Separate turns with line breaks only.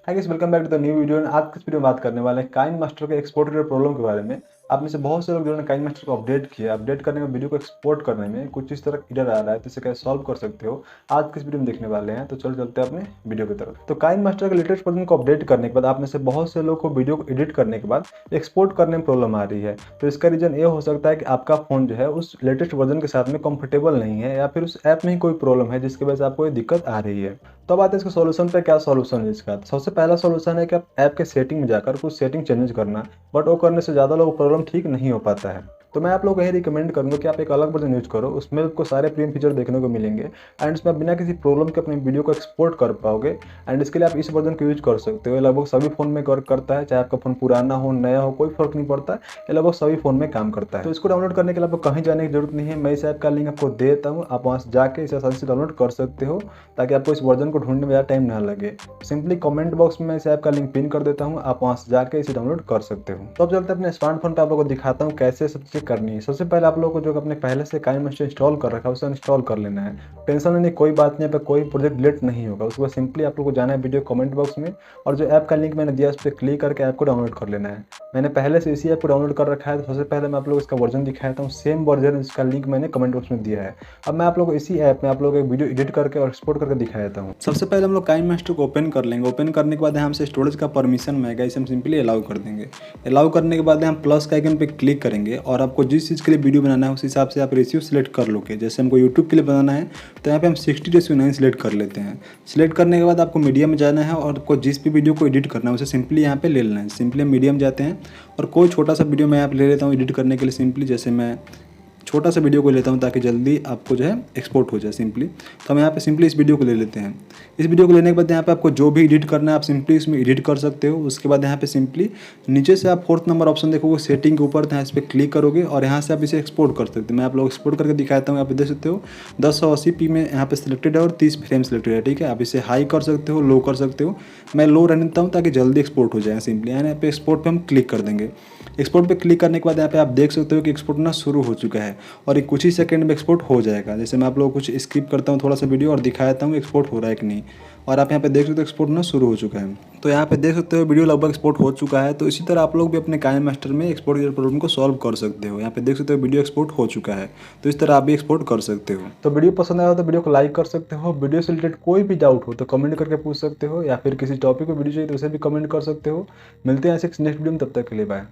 Hi guys, welcome back to the new video. आज की इस वीडियो में बात करने वाले हैं काइनमास्टर के एक्सपोर्ट रिलेटेड प्रॉब्लम के बारे में। आप में से बहुत से लोग जिन्होंने काइनमास्टर को अपडेट किया, अपडेट करने में वीडियो को एक्सपोर्ट करने में कुछ इस तरह एरर आ रहा है, तो इसे कैसे सॉल्व कर सकते हो आज की इस वीडियो में देखने वाले हैं। तो चलो चलते हैं अपने वीडियो की तरफ। तो काइनमास्टर के लेटेस्ट वर्जन को अपडेट करने के बाद आप में से बहुत से लोग को वीडियो को एडिट करने के बाद एक्सपोर्ट करने में प्रॉब्लम आ रही है। तो इसका रीजन ये हो सकता है कि आपका फोन जो है उस लेटेस्ट वर्जन के साथ में कंफर्टेबल नहीं है, या फिर उस ऐप में ही कोई प्रॉब्लम है जिसकी वजह से आपको ये दिक्कत आ रही है। तो अब आते हैं इसके सॉल्यूशन पे। क्या सॉल्यूशन है इसका? तो सबसे पहला सॉल्यूशन है कि आप ऐप के सेटिंग में जाकर कुछ सेटिंग चेंज करना, बट वो करने से ज़्यादा लोगों को प्रॉब्लम ठीक नहीं हो पाता है। तो मैं आप लोगों को यही रिकमेंड करूंगा कि आप एक अलग वर्जन यूज करो, उसमें आपको सारे प्रीमियम फीचर देखने को मिलेंगे एंड उसमें आप बिना किसी प्रॉब्लम के अपनी वीडियो को एक्सपोर्ट कर पाओगे। एंड इसके लिए आप इस वर्जन को यूज कर सकते हो। ये लगभग सभी फोन में वर्क करता है, चाहे आपका फोन पुराना हो नया हो, कोई फर्क नहीं पड़ता। ये लगभग सभी फोन में काम करता है। तो इसको डाउनलोड करने के लिए आपको कहीं जाने की जरूरत नहीं है। मैं इस ऐप का लिंक आपको दे देता हूँ, आप वहाँ से जाके इसे आसानी से डाउनलोड कर सकते हो, ताकि आपको इस वर्जन को ढूंढने में ज़्यादा टाइम ना लगे। सिंपली कमेंट बॉक्स में इस ऐप का लिंक पिन कर देता हूँ, आप वहाँ से जाके इसे डाउनलोड कर सकते हो। तो अब चलते हैं अपने स्मार्टफोन पे, आप लोगों को दिखाता हूँ कैसे सब चीज़ करनी है। सबसे पहले आप लोगों को जो अपने पहले से काइनमास्टर इंस्टॉल कर रखा है उसे इंस्टॉल कर लेना है। टेंशन लेने की कोई बात नहीं है, पे कोई प्रोजेक्ट डिलीट नहीं होगा। उसके बाद सिंपली आप लोग को जाना है वीडियो कमेंट बॉक्स में, और जो ऐप का लिंक मैंने दिया उस पर क्लिक करके ऐप को डाउनलोड कर लेना है। मैंने पहले से इसी ऐप को डाउनलोड कर रखा है, तो सबसे पहले मैं आप लोग इसका वर्जन दिखाता हूँ। सेम वर्जन इसका लिंक मैंने कमेंट बॉक्स में दिया है। अब मैं आप लोग को इसी ऐप में आप लोग एक वीडियो एडिट करके और एक्सपोर्ट करके दिखा देता हूँ। सबसे पहले हम लोग काइनमास्टर को ओपन कर लेंगे। ओपन करने के बाद यहाँ से स्टोरेज का परमिशन मांगेगा, इसे हम सिंपली अलाउ कर देंगे। अलाउ करने के बाद हम प्लस का आइकन पे क्लिक करेंगे, और आपको जिस चीज़ के लिए वीडियो बनाना है उस हिसाब से आप रेशियो सेलेक्ट कर लोगे। जैसे हमको यूट्यूब के लिए बनाना है तो यहाँ पे हम 60:9 सेलेक्ट कर लेते हैं। सेलेक्ट करने के बाद आपको मीडियम में जाना है, और आपको जिस भी वीडियो को एडिट करना है उसे सिंपली यहाँ पे ले लेना है। सिंपली मीडियम जाते हैं, और कोई छोटा सा वीडियो मैं यहाँ पे ले लेता हूँ एडिट करने के लिए। सिंपली जैसे मैं छोटा सा वीडियो को लेता हूँ ताकि जल्दी आपको जो है एक्सपोर्ट हो जाए सिंपली। तो हम यहाँ पे सिंपली इस वीडियो को ले लेते हैं। इस वीडियो को लेने के बाद यहाँ पे आपको जो भी एडिट करना है आप सिंपली इसमें एडिट कर सकते हो। उसके बाद यहाँ पे सिंपली नीचे से आप 4th नंबर ऑप्शन देखोगे सेटिंग के ऊपर, तो यहाँ इस पर क्लिक करोगे और यहाँ से आप इसे एक्सपोर्ट कर सकते हो। मैं आप लोग एक्सपोर्ट करके दिखाता हूँ। यहाँ पे देख सकते हो 1080p में यहाँ पे सिलेक्टेड है और 30 फ्रेम सिलेक्टेड है। ठीक है, आप इसे हाई कर सकते हो, लो कर सकते हो। मैं लो रहने देता हूँ ताकि जल्दी एक्सपोर्ट हो जाए। सिंपली यहाँ पे एक्सपोर्ट पे हम क्लिक कर देंगे। एक्सपोर्ट पे क्लिक करने के बाद यहाँ पे आप देख सकते हो कि एक्सपोर्ट होना शुरू हो चुका है, और एक कुछ ही सेकंड में एक्सपोर्ट हो जाएगा। जैसे मैं आप लोगों को कुछ स्किप करता हूँ थोड़ा सा वीडियो और दिखाता हूँ एक्सपोर्ट हो रहा है कि नहीं, और आप यहाँ पे देख सकते हो एक्सपोर्ट होना शुरू हो चुका है। तो यहाँ पे देख सकते हो वीडियो लगभग एक्सपोर्ट हो चुका है। तो इसी तरह आप लोग भी अपने काइनमास्टर में एक्सपोर्ट के प्रॉब्लम को सॉल्व कर सकते हो। यहाँ पे देख सकते हो वीडियो एक्सपोर्ट हो चुका है, तो इस तरह आप भी एक्सपोर्ट कर सकते हो। तो वीडियो पसंद आया हो तो वीडियो को लाइक कर सकते हो। वीडियो से रिलेटेड कोई भी डाउट हो तो कमेंट करके पूछ सकते हो, या फिर किसी टॉपिक पर वीडियो चाहिए तो उसे भी कमेंट कर सकते हो। मिलते हैं ऐसे नेक्स्ट वीडियो में, तब तक के लिए बाय।